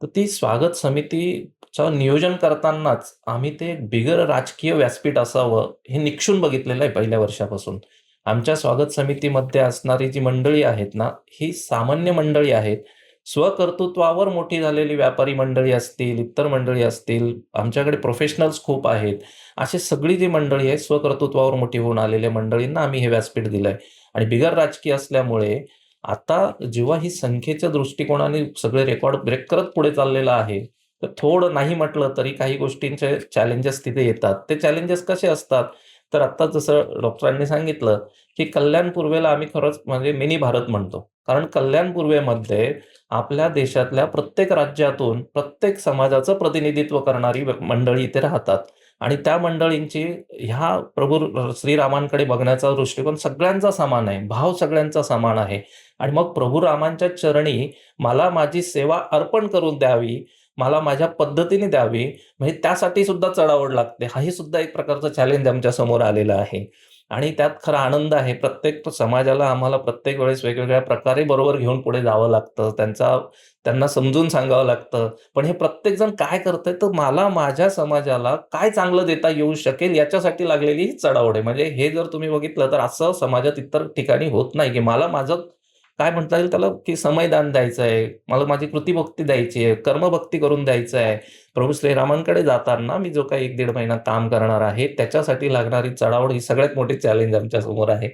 तर ती स्वागत समितीचं नियोजन करतानाच आम्ही ते बिगर राजकीय व्यासपीठ असावं हे निक्षून बघितलेलं आहे पहिल्या वर्षापासून. आमच्या स्वागत समितीमध्ये असणारी जी मंडळी आहेत ना, ही सामान्य मंडळी आहेत. स्वकर्तृत्वावर मोठी झालेली व्यापारी मंडळी असतील, इतर मंडळी असतील, आमच्याकडे प्रोफेशनल्स खूप आहेत. अशी सगळी जी मंडळी आहे, स्वकर्तृत्वावर मोठी होऊन आलेल्या मंडळींना आम्ही हे व्यासपीठ दिलंय आणि बिगर राजकीय असल्यामुळे आता जेव्हा ही संख्येच्या दृष्टिकोनाने सगळे रेकॉर्ड ब्रेक करत पुढे चाललेलं आहे, तर थोडं नाही म्हटलं तरी काही गोष्टींचे चॅलेंजेस तिथे येतात. ते चॅलेंजेस कसे असतात? तर आत्ता जसं डॉक्टरांनी सांगितलं, की कल्याण पूर्वेला आम्ही खरंच म्हणजे मिनी भारत म्हणतो. कारण कल्याण पूर्वेमध्ये आपल्या देशातल्या प्रत्येक राज्यातून प्रत्येक समाजाचं प्रतिनिधित्व करणारी मंडळी इथे राहतात आणि त्या मंडळींची ह्या प्रभू श्रीरामांकडे बघण्याचा दृष्टिकोन सगळ्यांचा समान आहे. भाव सगळ्यांचा समान आहे. आणि मग प्रभू रामांच्या चरणी मला माझी सेवा अर्पण करून द्यावी, मला माझ्या पद्धतीने द्यावी, म्हणजे त्यासाठी सुद्धा चढाओढ लागते. हाही सुद्धा एक प्रकारचं चॅलेंज आमच्या समोर आलेलं आहे. आणि त्यात खरा आनंद आहे. प्रत्येक समाजाला आम्हाला प्रत्येक वेळेस वेगवेगळ्या प्रकारे बरोबर घेऊन पुढे जावं लागतं. त्यांना समजून सांगावं लागतं. पण हे प्रत्येकजण काय करतंय, तर मला माझ्या समाजाला काय चांगलं देता येऊ शकेल याच्यासाठी लागलेली ही चढाओढ आहे. म्हणजे हे जर तुम्ही बघितलं तर असं समाजात इतर ठिकाणी होत नाही, की मला माझं काय म्हणता येईल त्याला, की समयदान द्यायचं आहे, मला माझी कृतीभक्ती द्यायची आहे, कर्मभक्ती करून द्यायचं आहे. प्रभू श्रीरामांकडे जाताना मी जो काही 1-1.5 महिना काम करणार आहे, त्याच्यासाठी लागणारी चढाओढ ही सगळ्यात मोठी चॅलेंज आमच्यासमोर आहे.